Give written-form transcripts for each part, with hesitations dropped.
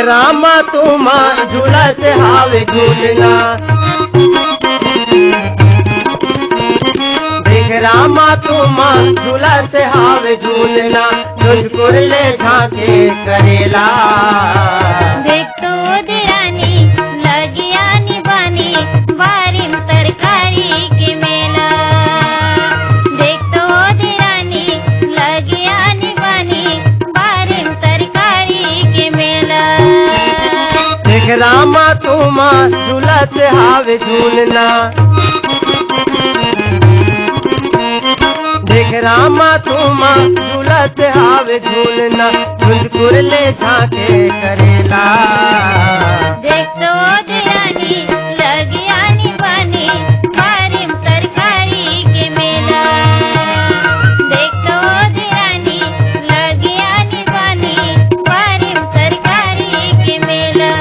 रामा तुम झूलत हावे झूलना, देख रामा तुम झूलत हावे झूलना, तुझको ले झांके करेला। देख तो देरानी लगिया निभानी बारिम तरकारी के मेला, देख तो देरानी लगिया निभानी बारिम तरकारी के मेला। देख रामा तुम झूलत हावे झूलना, देख रामा तुम झूलत हावे झूलना, झुंझकुर ले झांके करेला। देख तो देरानी लगिया निभानी बारिम तरकारी के मेला, देख तो देरानी लगिया निभानी बारिम तरकारी के मेला।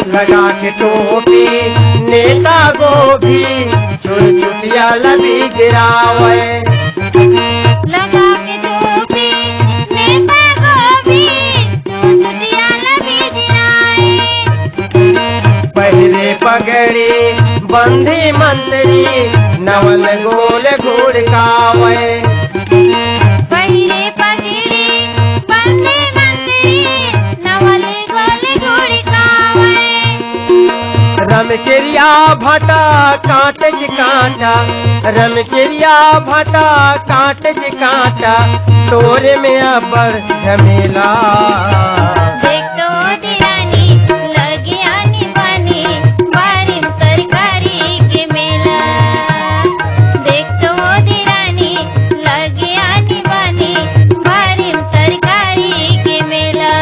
लगा के टोपी नेता गोभी चुटिया लबी गिरावे, लगा के टोपी नेता गोभी चुटिया लबी गिराए, पहरे पगड़ी बंधी मंत्री नवल गोल घुड़कावे, पहिरे पगड़ी बंदे मंत्री नवल गोल घुड़कावे। रमकेरिया भाटा कांटज कांटा, रमकेरिया भाटा कांटज कांटा, तोरे में अबर झमेला। देख तो देरानी लगिया निभानी बारिम तरकारी के मेला, देख तो देरानी लगिया निभानी बारिम तरकारी के मेला।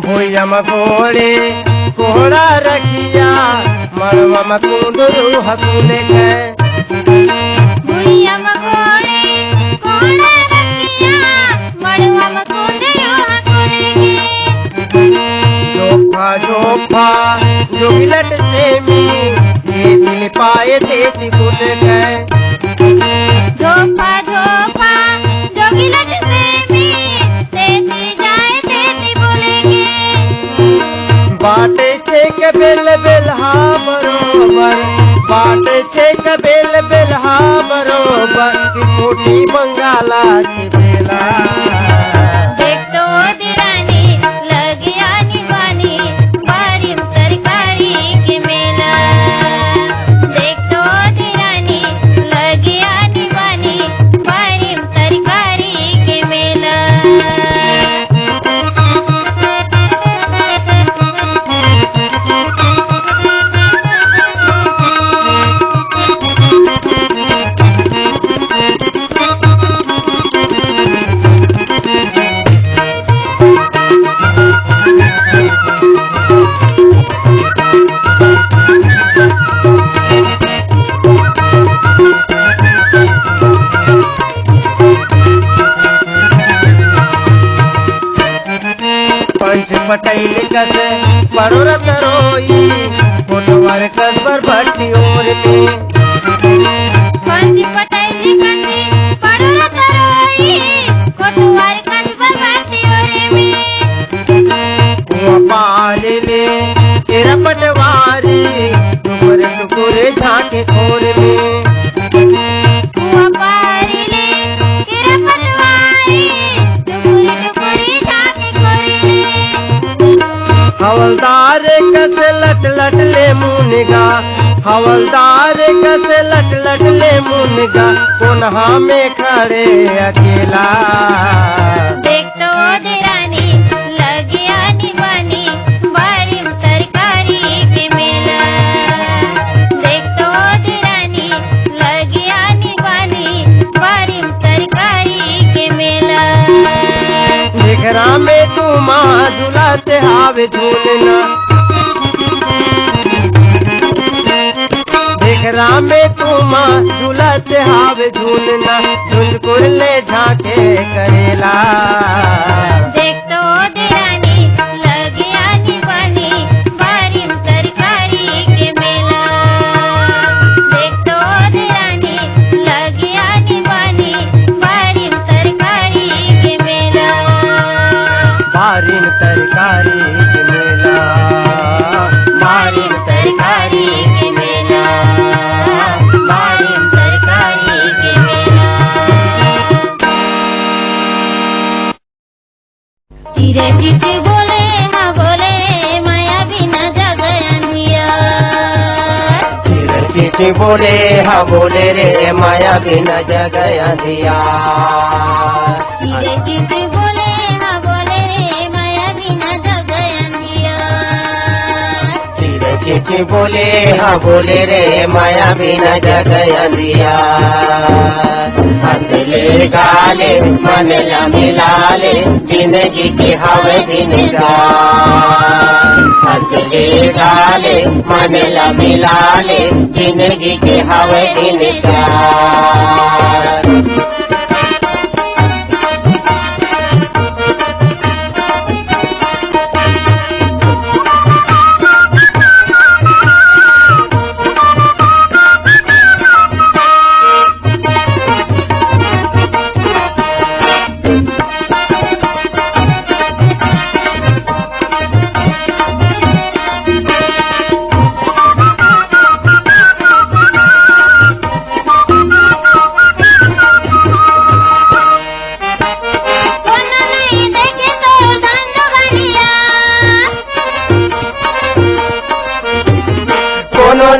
भूयम घोड़े कोहड़ा रखिया मड़वम कुंडरू हकुले के, भुइयम घोड़े कोड़ा रखिया मड़वम कुंडरू हकुले के, जोफा जोफा जोगिलट सेमी ये दिल पाए तेती कुल गए, झोपा झोपा जोगिलट सेमी तेती जाए तेती बोलेंगे। बाटे छे के बेल बेलहा बरोबर, बाटे छे के बेल बेलहा बरोबर, की कोठी बंगाला की बेला। देख तो देरानी लगिया निभानी बारिम तरकारी के मेला, देख तो देरानी लगिया निभानी बारिम तरकारी के मेला। पंच पटैल कस परोरत रोई, फोटोवर कस पर भट्टी ओर में, पंच पटैल कसी पड़ोरत रोई, कोटुवार कसबर बाती ओरे में। कुआं पाल ले तेरा पटवारी, टुकुर टुकुर झांके खोर में, कुआं पारी ले तेरा पटवारी, टुकुर हवलदार कस लट लट ले मुनगा कोनहा में खड़े अकेला। देख तो देरानी लगे आनी बानी बारिम तरकारी के मेला। देख तो देरानी लगे आनी बानी बारिम तरकारी के मेला। घेरा में तू माँ झुलाते हावे झूलना, घेरा में तू माँ झुलाते हावे झूलना, झुंझकुर ले झांके करेला। देख तो देरानी लगे आनी बानी बारिम तरकारी के मेला। देख तो देरानी लगे आनी बानी बारिम तरकारी के मेला। बारिन तरकारी के मेला, बारिम तरकारी के मेला, बारिम तरकारी के मेला। चिरे चिट्ठी बोले हाँ बोले माया बिना जग अंधियार। चिट्ठी बोले हाँ बोले रे माया बिना जग अंधियार। चिरे चिट्ठी बोले हाँ बोले रे माया बिना जग अंधियार। चिट्ठी बोले हाँ बोले रे माया बिना जग अंधियार। हंसले गाले मन ला मिलाले जिंदगी की हवे दिन रात। हंसले गाले मन ला मिलाले जिंदगी की हवे दिन रात।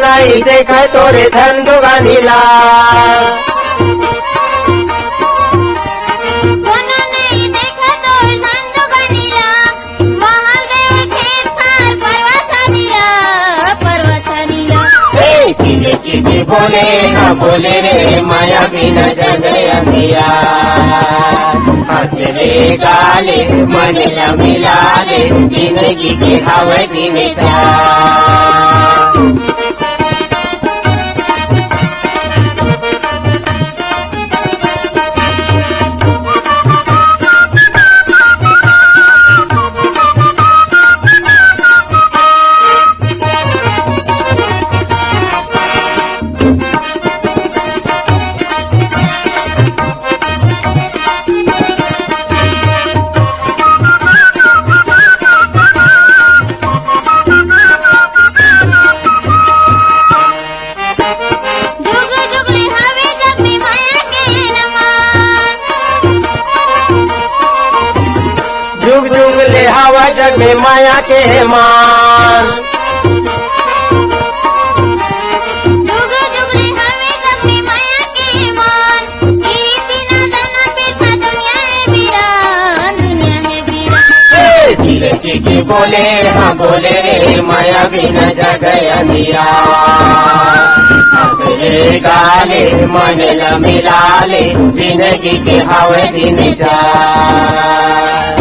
नहीं देखा तोरे धन दुगानीला। कोनो नहीं देखा तोरे धन दुगानीला। महादेव खेत सार परवछानीला परवछानीला। चिड़े चिड़े बोले ना बोले रे माया बिना जग अंधियार। हंसले गाले मन ला मिलाले जिंदगी के हवे दिन रात। जग में माया के मान। जुग जुगले हमें जग में माया के मान। तेरी बिना जाना फिर था दुनिया है वीरान, दुनिया है वीरान। चिड़े चिट्ठी बोले हाँ बोले रे माया बिना जग अंधियार। हंसले गाले मन ला मिलाले जिंदगी के हवे दिन रात।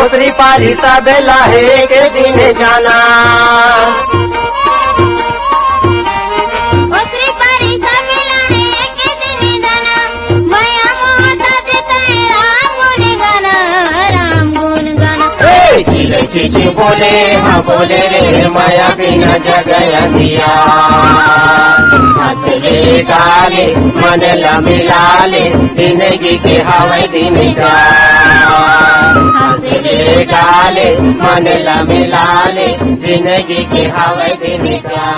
ओसरी पारी बेला है के दिन जाना। ओसरी पारी बेला है के दिन जाना। माया मोहता देता है चिड़ै चीची बोले हाँ बोले रे माया बिना जगह दिया हंसले गाले मन मिलाले जिंदगी के हवे दिन जा हंसले गाले मन मिलाले जिंदगी के हवे दिन जा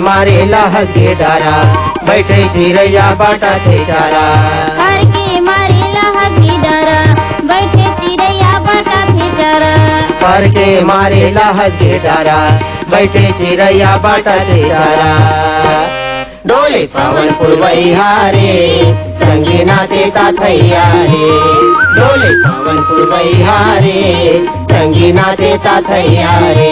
मारे लाह के डारा बैठे चिड़ैया बाटा थे चारा हर के मारे लाह के डारा बैठे चिड़ैया बाटा थे चारा हर के मारे लाह के डारा बैठे चिड़ैया बाटा थे चारा डोले पवन पुरवैया रे संगी नाचे ताथैया रे डोले पवन पुरवैया रे संगी नाचे ताथैया रे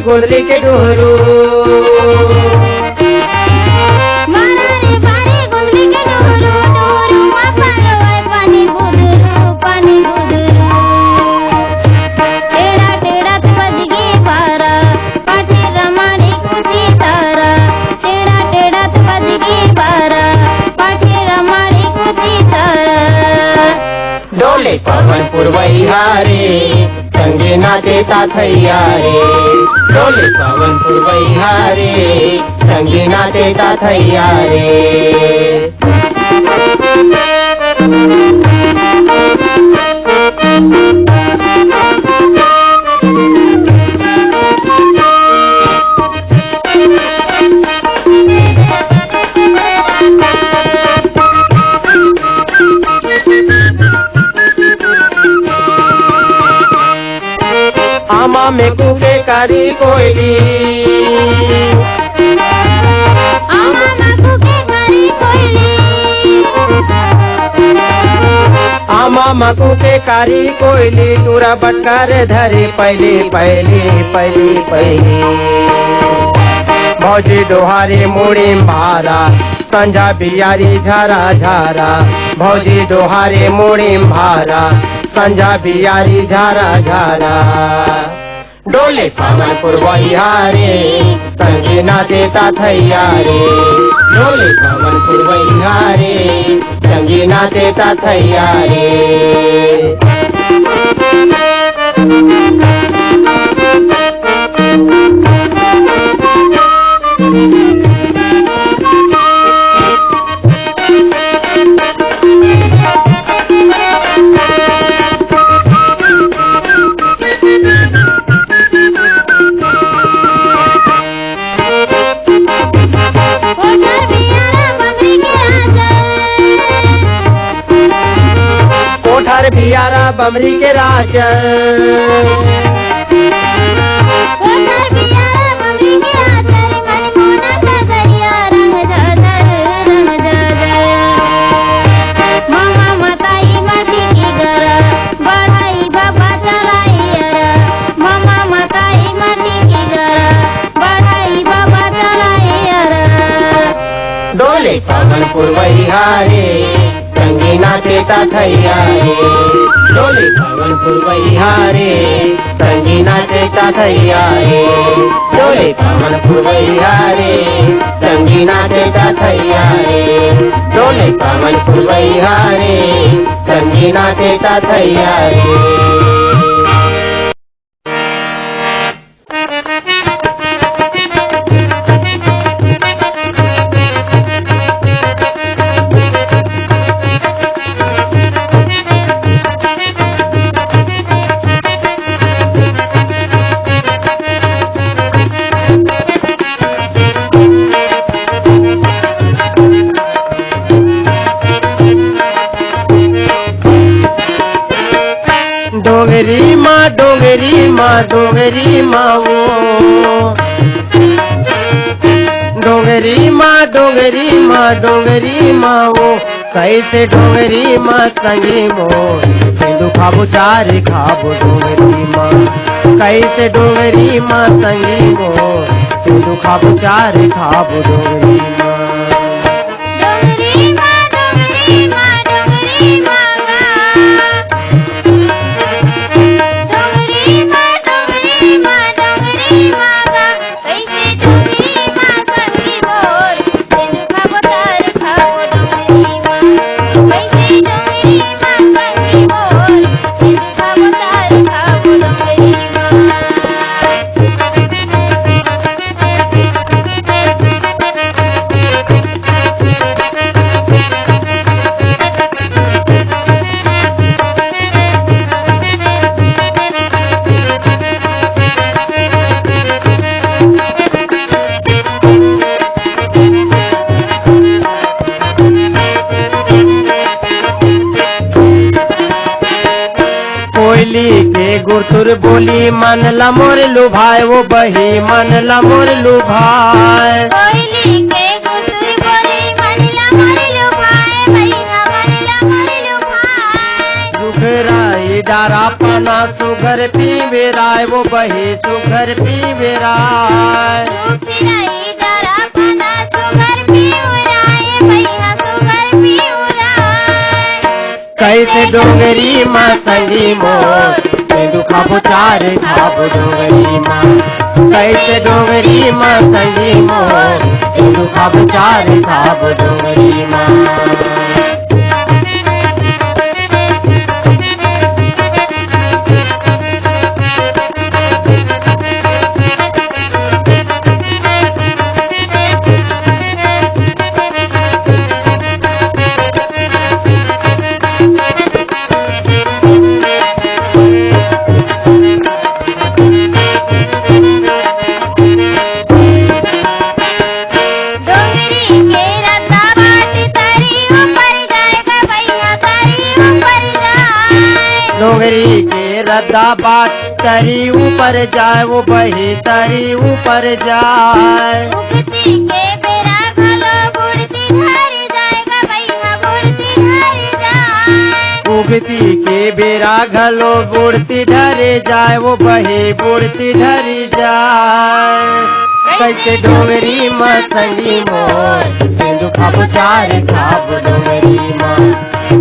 गोदली के डोरू मारा रे बारे गोदली के डोरू डोरू मा पालवाय पानी बुदरू टेढ़ा टेढ़ा बजगे पारा पाठी रमाड़ी कुची तारा पुरवैया रे संगे नाचे ताथैया रे डोले पवन पुरवैया रे संगे नाचे ताथैया रे। आमा में कुके कारी कोयली आमा माखू के करी कोयली आमा मकू के कारी कोयली टूरा बटकार धरे पहले पहले पहले पहले भौजी डोहारे मुड़ी भारा संझा बियारी झारा झारा भौजी डोहारे मुड़ी भारा संझा बियारी झारा झारा डोले पवन पुरवैया रे संगे नाचे ताथैया रे डोले पवन पुरवैया रे संगे नाचे ताथैया रे। कोठर बियारा बमरी के आंचल कोठार बियारा बमरी के राजल कोठर बियारा बमरी के आंचल मन मोना का दरिया रंग जादर मामा मताई माटी की गर बढ़ाई बाबा चलाई अर मामा मताई माटी की गर बढ़ाई बाबा चलाई अर डोले पवन पुरवैया रे संगे नाचे ताथैया रे डोले पवन पुरवैया रे संगे नाचे ताथैया रे डोले पवन पुरवैया रे संगे नाचे ताथैया रे डोले पवन पुरवैया रे संगे नाचे ताथैया रे। डोंगरी माँ डोंगरी माँ डोंगरी माँ वो डोंगरी माँ डोंगरी माँ डोंगरी माँ वो कैसे डोंगरी माँ संगे मोर सिंधु खाबो चार खाबो डोंगरी माँ कैसे डोंगरी माँ संगे मोर सिंधु खाबो चार खाबो डोंगरी माँ। डोंगरी माँ डोंगरी माँ डोंगरी माँ डोंगरी माँ डोंगरी माँ डोंगरी माँ कैसे डोंगरी माँ संगी मोर सिंधु खाबो तार खाबो डोंगरी माँ कैसे डोंगरी माँ संगी मोर सिंधु खाबो तार खाबो डोंगरी माँ। कोयली के गुरतुर बोली मन लमोर लुभाए वो बही मन लमोर लुभाए कोयली के गुसुर बोली मनला मरलु भाई भैया मनला मरलु भाई सुघराई डारा पाना सुघर पीवे राय वो बही सुघर पीवे राय सुखिराई डरा पना सुगर पीउराए भैया सुगर पीउराए कैसे डोंगरी माँ संगी मोर सिंधु खाबो चार खाबो डोंगरी माँ कैसे डोंगरी माँ संगी मोर सिंधु खाबो चार खाबो डोंगरी माँ। श्रद्धा बाट तरी ऊपर जाए वो बही तरी ऊपर जाए। उगती के बेरा घलो बुढ़ती ढर जाएगा भैया बुढ़ती ढर जाए। उगती के बेरा घलो बुढ़ती ढरे जाए वो बही बुढ़ती ढरी जाए। कैसे डोंगरी माँ संगी मोर सिंधु खाबो चार खाबो डोंगरी माँ।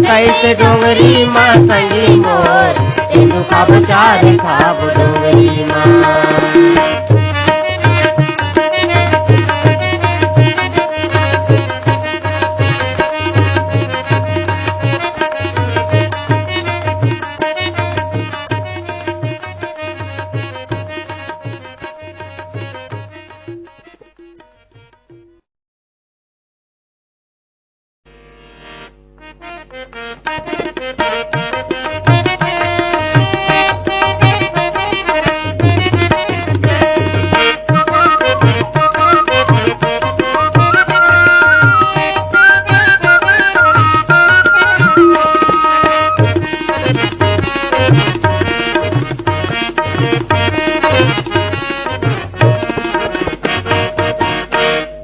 कैसे डोंगरी माँ संगी मोर सिंधु खाबो चार खाबो डोंगरी माँ।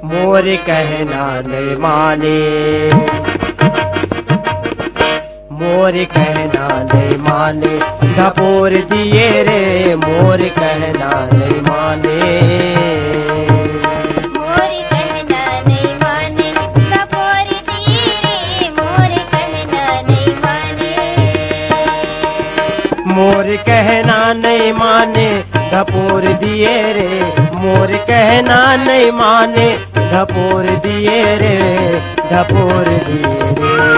मोर कहना नहीं माने, मोर कहना नहीं माने, धपोर दिए रे मोर कहना नहीं माने। मोर कहना नहीं माने, धपोर दिए रे मोर कहना नहीं माने। मोर कहना नहीं माने, धपोर दिए रे मोर कहना नहीं माने। धपोर दिए रे धपोर दिए रे।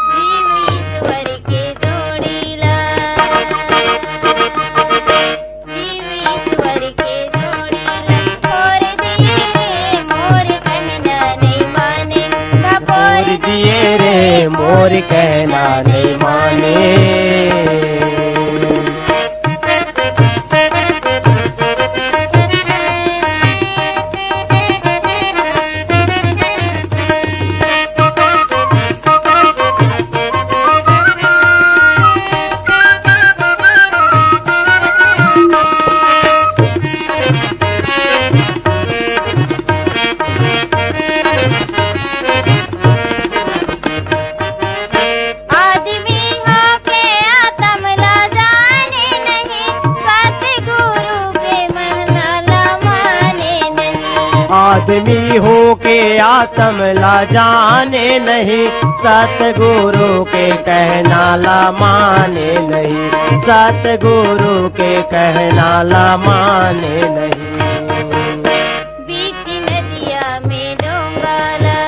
जीव ईश्वर के जोड़ीला, जीव ईश्वर के जोड़ीला, मोर दिए रे मोर कहना नहीं माने। धपोर दिए रे मोर कहना नहीं माने। आदमी हो के आत्म ला जाने नहीं, सतगुरु के कहना ला माने नहीं। सतगुरु के कहना ला माने नहीं। बीच नदिया में डोंगाला,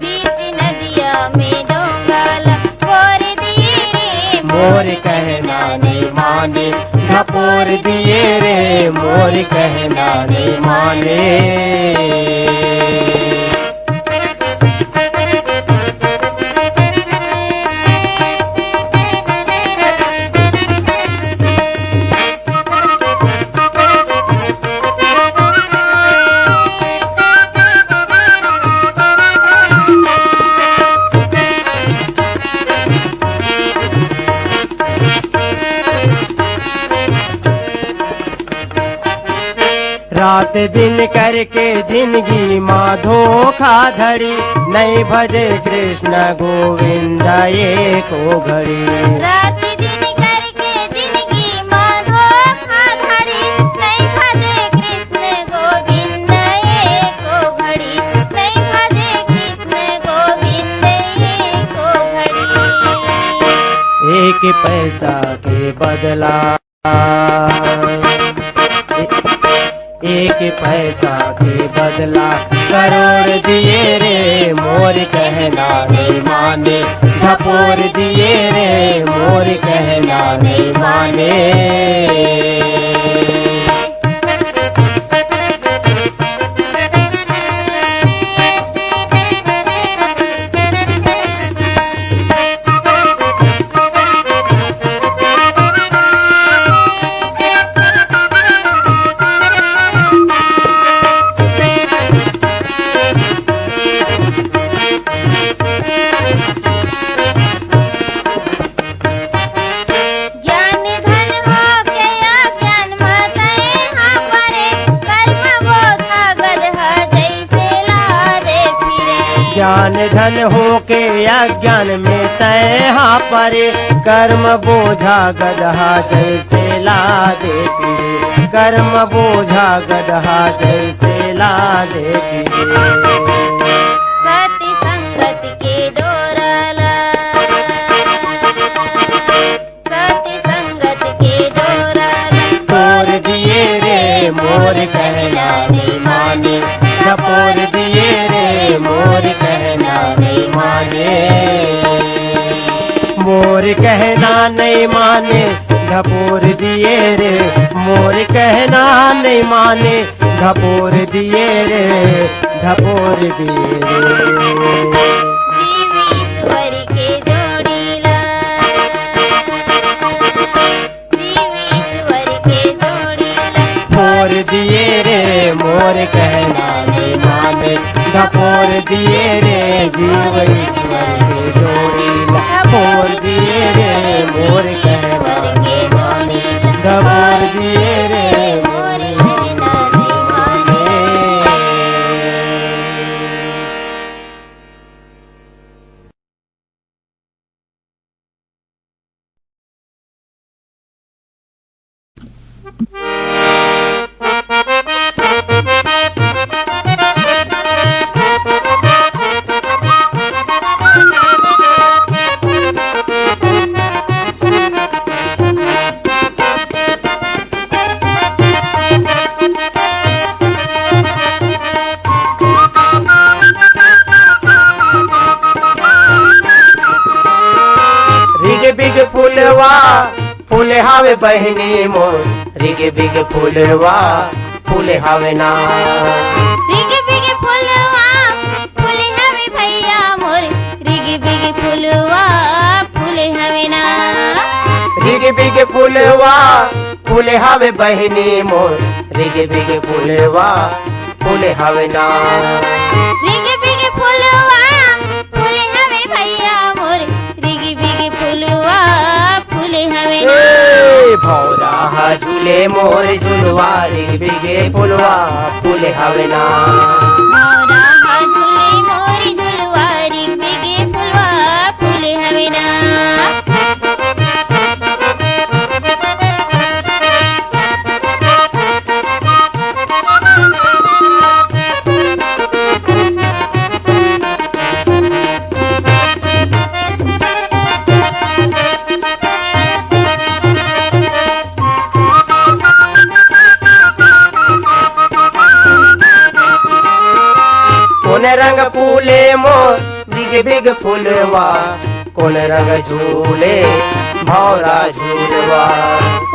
बीच नदिया में डोंगाला, मोर दिए रे मोर कहना नहीं माने। धपोर दिए रे मोर कहना नहीं माने। रात दिन करके जिंदगी माँ धोखा धड़ी, नहीं भजे कृष्ण गोविंद एको घड़ी। रात दिन करके जिंदगी माँ धोखा धड़ी, नहीं भजे कृष्ण गोविंद एको घड़ी। नहीं भजे कृष्ण गोविंद एको घड़ी। एक पैसा के बदला, एक पैसा के बदला करोड़ दिए रे मोर कहना नहीं माने। धपोर दिए रे मोर कहना नहीं माने। ज्ञान धन हो के अज्ञान में तय हाँ परे कर्म बोझा गदहा जैसे लादे पीरे कर्म बोझा गदहा जैसे लादे पीरे सती संगत के डोरला सती संगत के डोरला तोड़ दिए रे मोर कहना नहीं माने टपोर दिए रे मोर कहना नहीं माने मोर कहना नहीं माने धपोर दिए रे मोर कहना नहीं माने धपोर दिए रे धपोर दिए रे जीवीश्वर के जोड़ीला जीवीश्वर के जोड़ीला फोर दिए रे मोर कहना नहीं माने धपोर दिए रे जीव ईश्वर के जोड़ी फोर दिए रे मोर कहना के जोड़ीला धपोर दिए रे मोर कहना नहीं माने रिग बिग फुलवा फूल हावे बहनी मोर रिग बिग फुलवा फूल हावे ना रिग बिग फुलवा फूले हवे भैया मोर रिग बिग फुलवा फूले हवे ना रिग बिग फुलवा फूल हावे बहनी मोर रिग बिग फुलवा फूल हावे ना रिग बिग फुलवा फूले हवे भैया मोर रिग बिग फुलवा फूले हवे ना ए भौरा झूले मोर झुलवा रिग बिग फुलवा फूल हावे ना मौरा हा झूले मोर झुलवा रिग बिग फुलवा फूले हवे ना कौन रंग फूले मोर बिग बिग फुलवा कौन रंग झूले भौरा झूलवा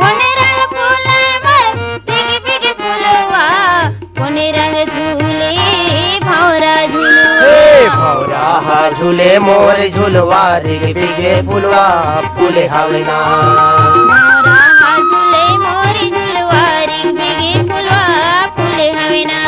कोने रंग फूले मोर बिग बिग फुलवा कोने रंग झूले भौरा झुलवा ए भौरा झूले मोर झूलवा रिग बिग फुलवा फूले हावे ना मौरा हा झूले मोर झुलवा रिग बिग फुलवा फूले हवे ना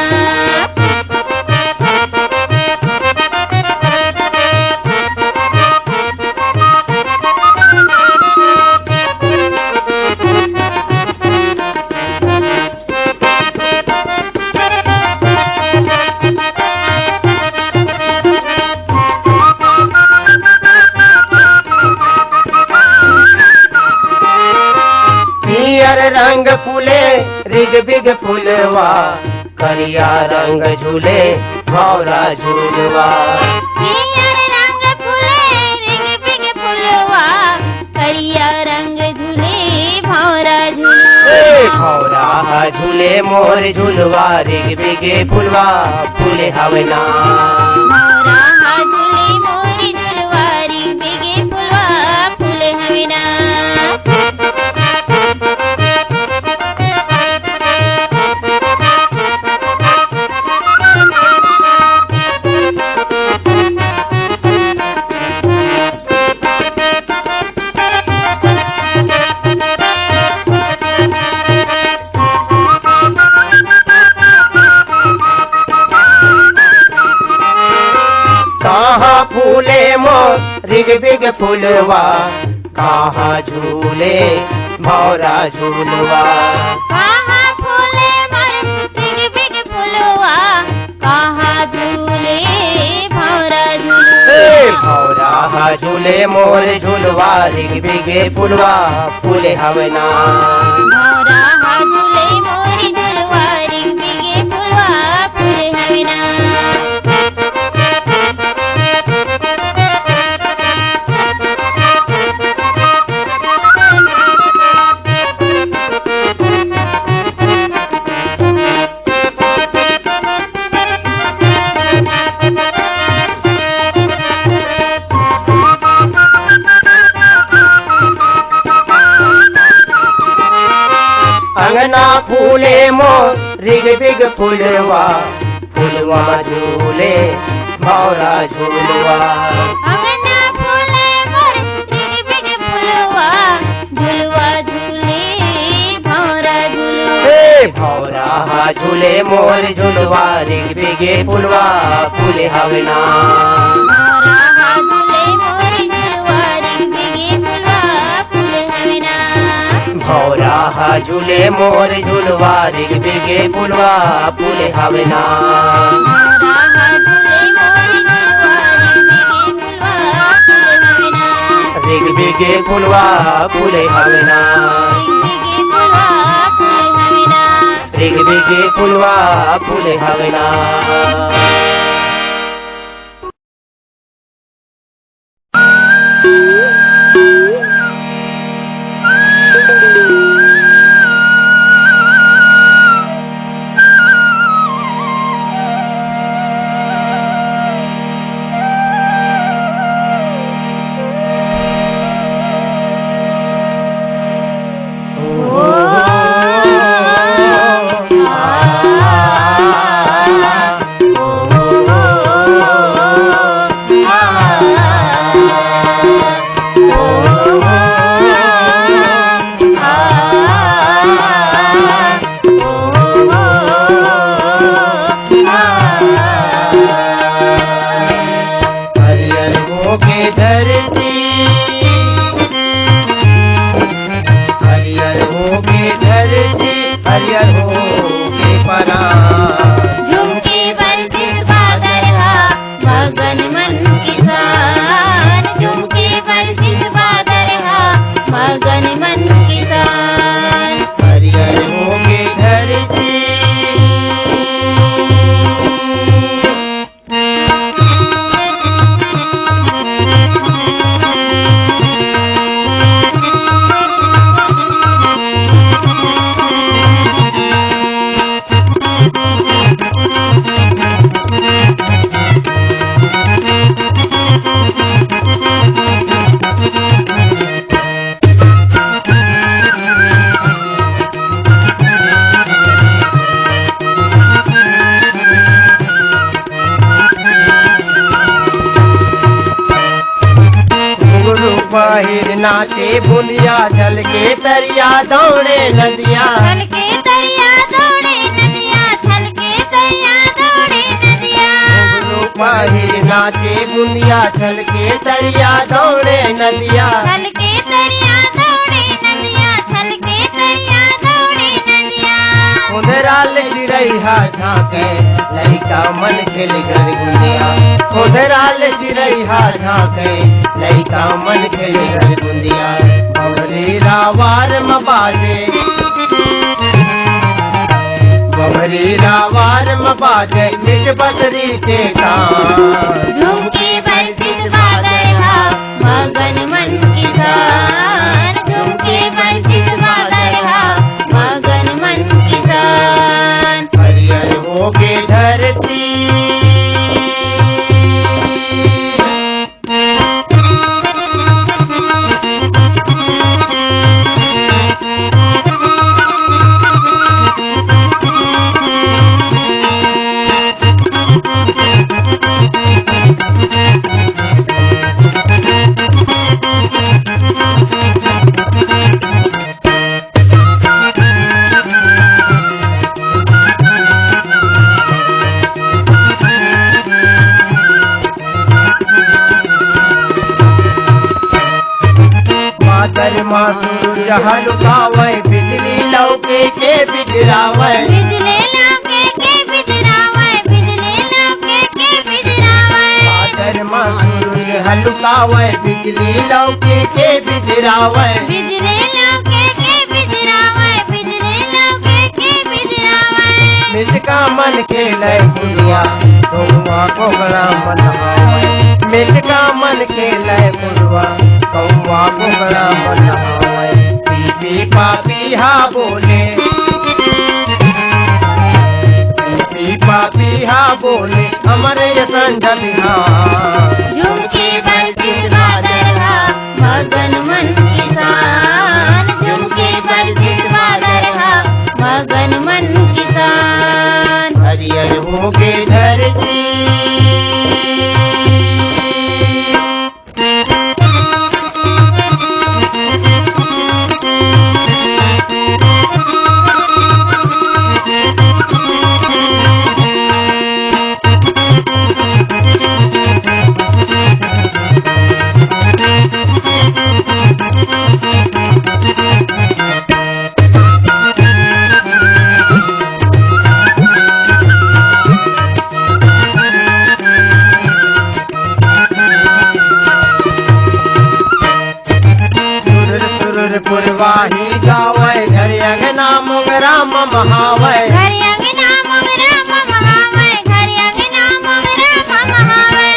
पियर रंग फूले रिग बिग फुलवा करिया रंग झूले भौरा झूलवा पियर रंग फूले रिग बिग फुलवा करिया रंग झूले भौरा झुलवा ए भौरा झूले मोर झूलवा रिग बिग फुलवा फूले हावे ना मौरा हा झूले मोर झुलवा रिग बिग फुलवा फूले हवे ना कहाँ फूले मोर रिग बिग फुलवा कहाँ झूले भौरा झूलवा कहाँ फूले मोर रिग बिग फुलवा कहाँ झूले भौरा झूले मोर झूलवा रिग बिगे फुलवा फूले हवना। भौरा हा झूले मोरी झुलवा रिग बिगे फुलवा फूले हवेना। अंगना फूले मोर रिग बिग फुलवा फुलवा झूले भौरा झूलवा। अंगना फूले मोर रिग बिग फुलवा झुलवा झूले भौरा झुलवा। हे भौरा हा झूले मोर झूलवा रिग बिगे फुलवा फूले हवना। भौरा हा झूले मोरी झुलवा रिग बिगे फुलवा फूले हवेना। भौरा हा झूले मोर झूलवा रिग बिगे फुलवा फूले हवना। भौरा हा झूले मोरी झुलवा रिग बिगे फुलवा फूले हवेना। रिग बिगे फुलवा फूले हवना। बाहिर नाचे बुनिया झल के दरिया दौड़े नदिया। छल के दरिया दौड़े नदिया छल के दरिया दौड़े नदिया। बाहिर नाचे बुनिया झल के दरिया दौड़े नदिया। छल के दरिया दौड़े नदिया छल के दरिया दौड़े नदिया। उधराल चिरैया झांके लइका मन खेल घर गुंदिया। उधराल चिरैया झांके लइका मन खेल घर गुंदिया। बमरी रावार में बाजे बमरी रावार में बाजे मिट बदरी के कान। झुमके बरसित बादल हा मगन मन किसान। झुमके बरसित बादल हा मगन मन किसान। हरियर होके धरती सूरज हलुकावे बिजली लौके के बिजरावे। बिजली लौके के बिजरावे बिजली लौके के बिजरावे। सूरज हलुकावे बिजरावे बिजरे लौके के बिजरावे बिजरे लौके के बिजरावे मिचका मन खेले गुड़िया कौआ कोगला मनहावे मिचका मन खेले गुड़वा कौआ कोगला मनहावे पी पी पापीहा बोले पापीहा बोले हमारे ये संझा बिहार झुमके बरसिस बादरहा मगन मन किसान झुमके बरसिस बादरहा मगन मन किसान हरियर होगे धरती पुरवाही गावे घर अंगना मोगरा महावे घर अंगना मोगरा महावे घर अंगना मोगरा महावे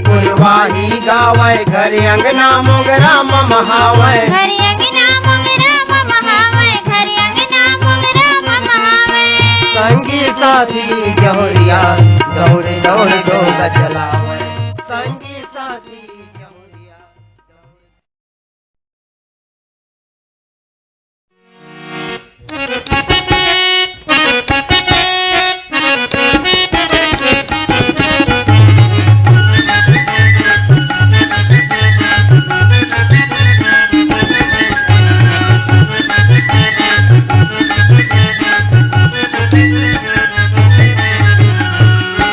पुरवाही गावे घर अंगना मोगरा महावे घर अंगना मोगरा महावे घर अंगना मोगरा महावे संगी साथी गौरिया दौड़ दौड़ डोला चलावे संगी साथी गौरिया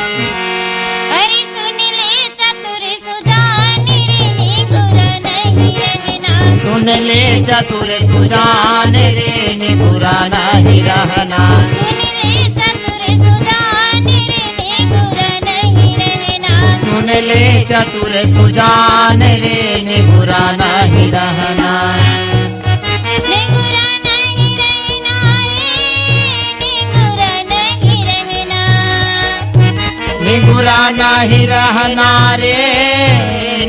अरे सुन ले चतुर सुजान रे निगुरा नहीं रहना सुन ले चतुर सुजान रे निगुरा नहीं रहना सुन ले चतुर सुजान रे निगुरा नहीं रहना सुन ले चतुर सुजान रे निगुरा नहीं रहना निगुरा नहीं रहना रे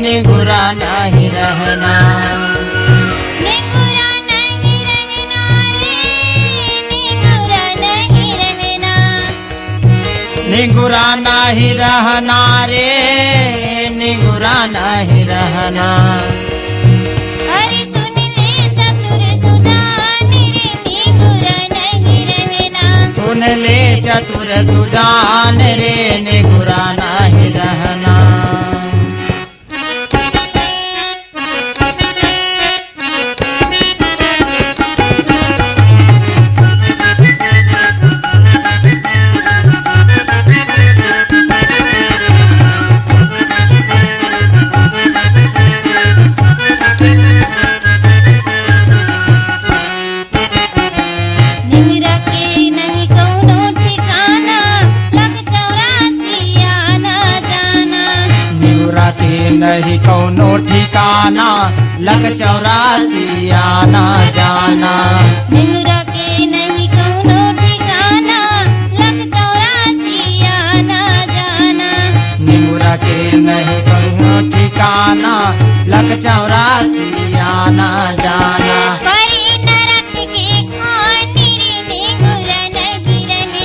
निगुरा नहीं रहना निगुरा नहीं रहना निगुरा नहीं रहना रे निगुरा नहीं रहना निगुरा नहीं रहना निगुरा नहीं रहना अरे सुन ले चतुर सुजान रे निगुरा नहीं रहना सुन ले चतुर सुजान रे निगुरा नहीं रहना निगुरा के नहीं कौनो ठिकाना लग 84 आना जाना निगुरा के नहीं कौनो ठिकाना लग 84 आना जाना निगुरा के नहीं कौनो ठिकाना लग 84 आना जाना निगुरा के नहीं कौनो ठिकाना लग 84 आना जाना परे नरक के खान रे निगुरा नहीं रहना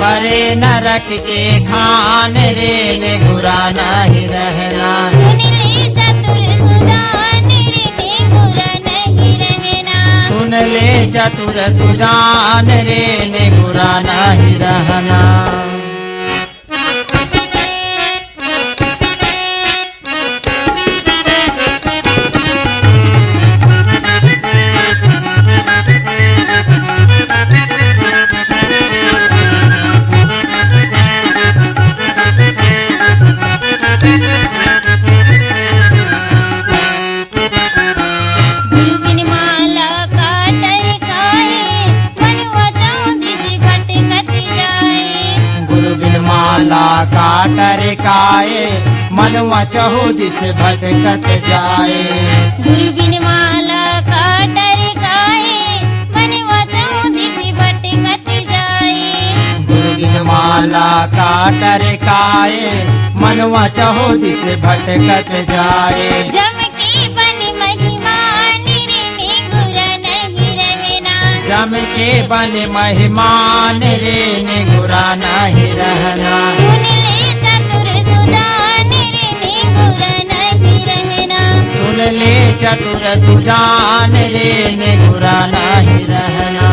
परे नरक के खान रे निगुरा नहीं रहना सुन ले चतुर सुजान रे निगुरा नहीं रहना सुन ले चतुर सुजान रे निगुरा नहीं रहना माला काटर काए मनवा चहुदी से भटकत जाए। गुरु बिन माला काटर काए मनवा चहुदी से भटकत जाए। गुरु बिन माला काटर काए मनवा चहुदी से भटकत जाए। जम के बन महिमा निरने गुरा नहीं रहना। जम के बन महिमान रे निगुरा नहीं रहना। सुन ले चतुर सुजान रे गुरा नहीं रहना। सुन ले चतुर सुजान रे निगुरा नहीं रहना।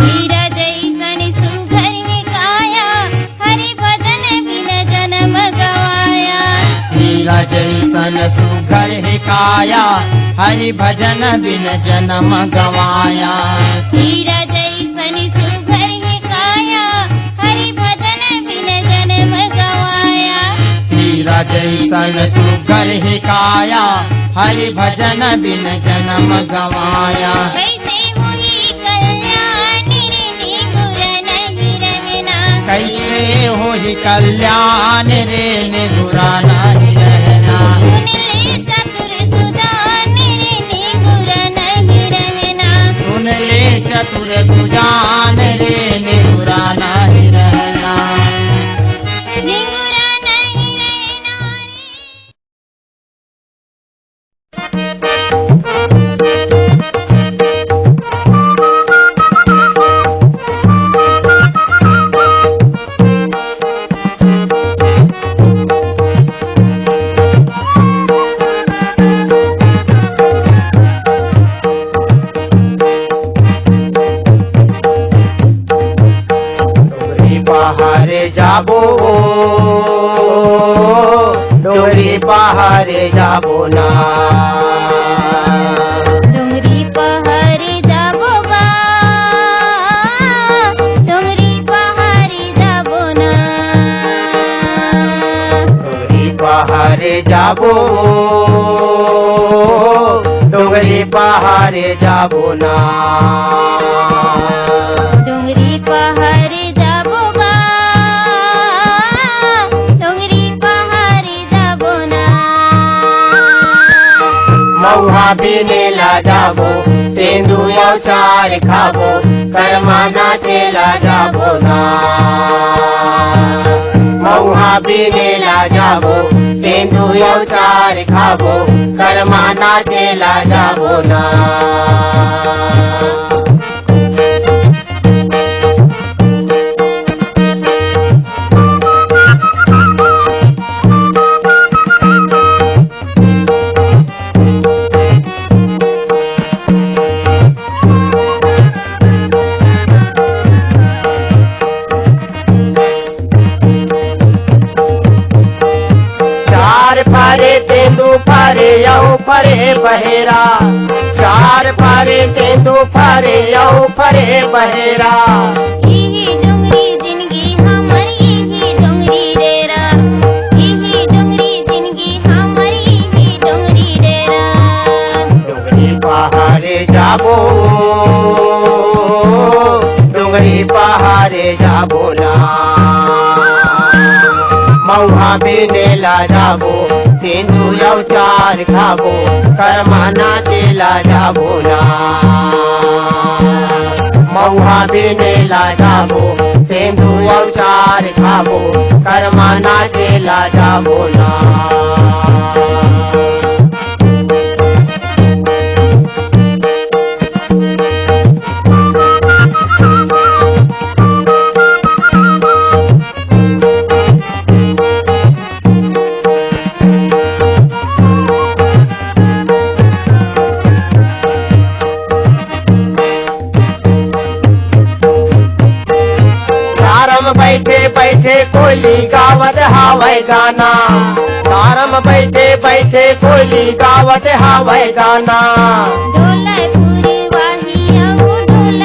हीरा जैसन सुघर है काया हरि भजन बिन जन्म गवाया। हीरा जैसन सुघर है काया हरि भजन बिन जन्म गवाया। हीरा जैसन सुघर है काया हरि भजन बिन जन्म गवाया। हीरा जैसन सुघर है काया हरि भजन बिन जन्म गवाया। कैसे हुई कल्याण रे कैसे हो ही कल्याण रे निगुरा निगुरा नहीं रहना। नहीं रहना। सुन ले चतुर सुजान रे निगुरा नहीं रहना। सुन ले चतुर सुजान रे निगुरा नहीं रहना। निगुरा नहीं रहना डोरी पहाड़े जाबो डोरी पहाड़े जाबो ना। डोंगरी पहाड़ी जाबो गा डोंगरी पहाड़ी जाबो ना। डोरी पहाड़े जाबो डोरी पहाड़े जाबो ना। डोंगरी पहाड़ी जाबो गा डोंगरी पहाड़ी जाबो ना। मऊहा बिनेला जाबो तेंदू चार खाबो करमाना चेला जाबो ना। मऊहा बिनेला जाबो तेंदू चार खाबो करमाना चेला जाबो ना। चार फारे तेंदू फारे यऊ फरे बहेरा। चार फारे तेंदू फारे यऊ फरे बहेरा। यही डोंगरी जिंदगी हमारी यही डोंगरी डेरा। यही डोंगरी जिंदगी हमारी यही डोंगरी डेरा। डोंगरी पहाड़े जाबो डोंगरी पहाड़े जाबो ना। मऊहा बिनेला जाबो तेंदू चार खाबो करमाना चेला जाबो ना। मऊहा बिनेला जाबो तेंदू चार खाबो करमाना चेला जाबो ना। बैठे बैठे कोयली गावत हावै गाना। तारम बैठे बैठे कोयली गावत हावै गाना। ढोलपुर वाहिया हो ढोलपुर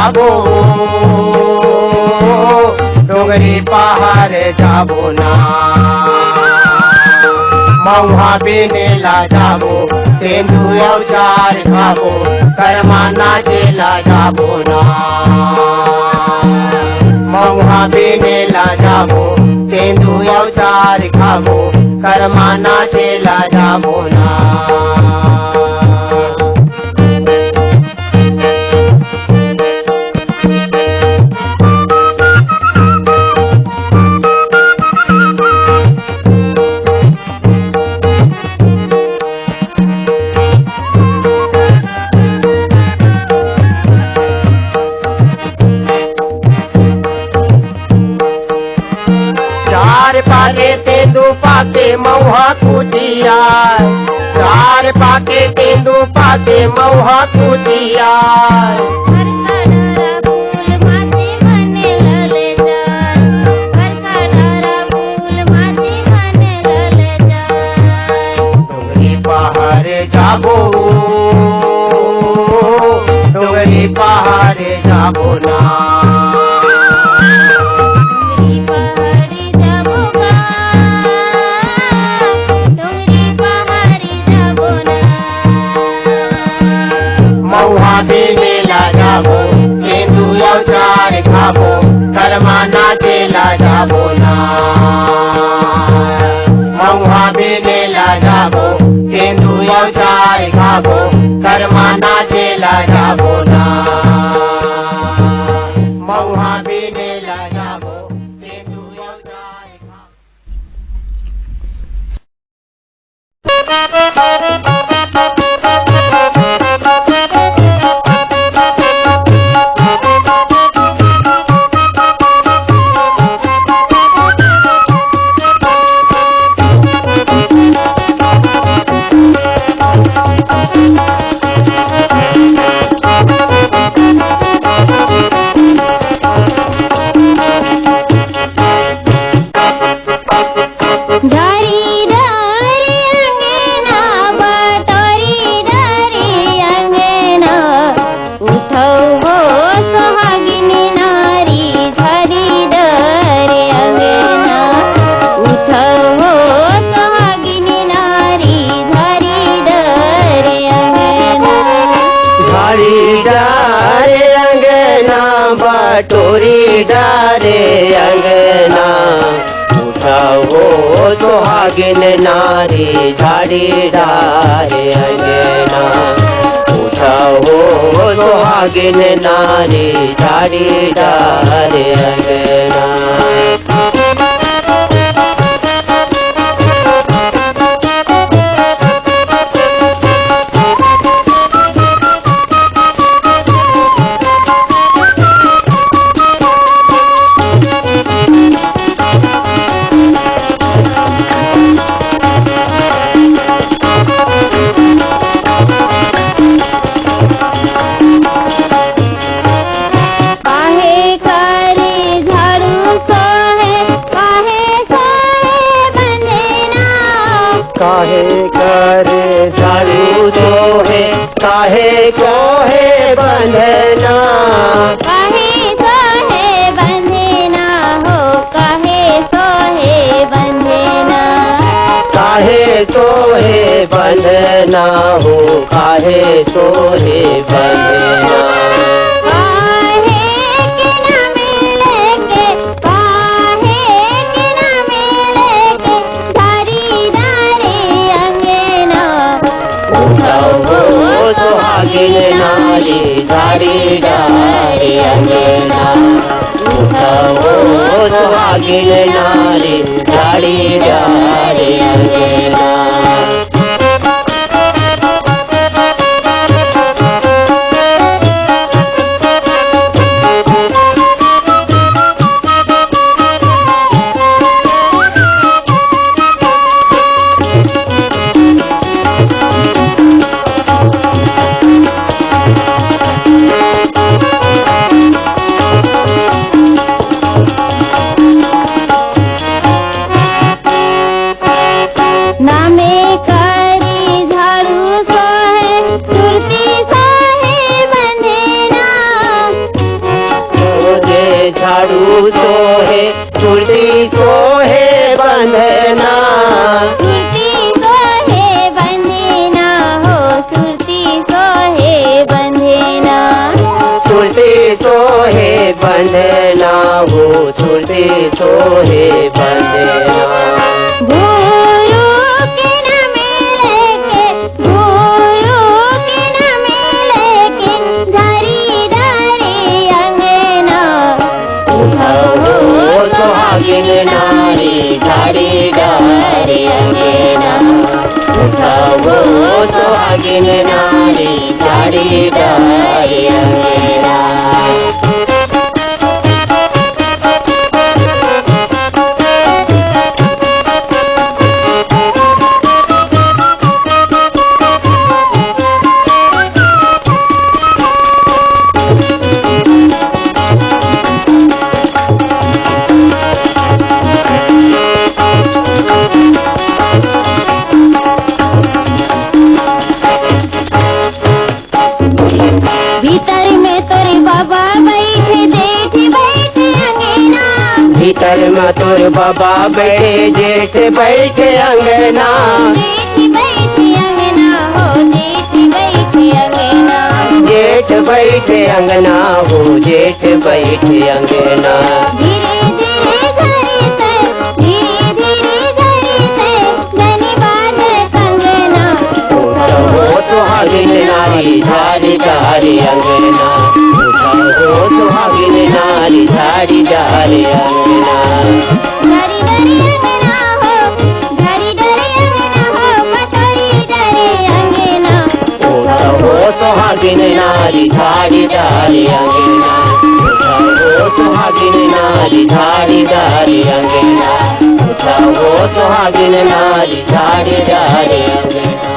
जाबो डोंगरी पहाड़ जाबो ना मऊहा बेनेला जाबो तेंदु औजार खाबो करमाना जेला जाबो ना मऊहा बेनेला जाबो तेंदु औजार खाबो करमाना जेला जाबो ना पाके तेंदु पाके मऊहा कुचिया चार पाके तेंदु पाके मऊहा कुचिया डोंगरी पहाड़ जाबो डोंगरी पहाड़ जाबो ना मऊहा बेनेला जाबो तेंदु औजार खाबो करमाना जेला जाबो ना मऊहा बेनेला जाबो तेंदु औजार खाबो करमाना जेला जाबो ना मऊहा बेनेला जाबो तेंदु औजार टोरी डारे अंगना उठाओ सुहागिन नारी झाड़ी डारे अंगना उठाओ सुहागिन नारी झाड़ी डारे अंगना काहे को है बंधना काहे सो है बंधना हो काहे सो है बंधना काहे सो है बंधना हो काहे सो है बंधना सुहागिन नारी झाड़ी डारे अंगना उठाओ सुहागिन नारी झाड़ी डारे अंगना नाम झाड़ू सोहे सुरती सोहे बंधना सुरती सोहे बंधेना हो सुरती सोहे बंधेना सुरती सोहे बंधना हो सुरती सोहे बंधना गुरु के नाम लेके गुरु के नाम लेके धरी डारे अंगना उठाओ सुहागिन नारी धारी डारे अंगना उठाओ सुहागिन नारी धारी डारे अंगना भीतर में तोरे बाबा बैठे जेठ बैठे अंगना भीतर में तोर बाबा बैठे जेठ बैठे अंगना जेठ बैठे अंगना हो जेठ बैठे अंगना जेठ बैठे अंगना हो जेठ बैठे अंगना धीरे धीरे धरते धीरे धीरे धरते धनी बाज कंगना उठाओ सुहागिन नारी धारी डारी अंगना उठाओ सुहागिन नारी धारी डारी अंगना धरी डरे अंगना हो धरी डरे अंगना हो पटोरी डरे अंगना उठाओ सुहागिन नारी धारी डारी अंगना उठाओ सुहागिन नारी धारी डारी अंगना उठाओ सुहागिन नारी धारी डारी अंगना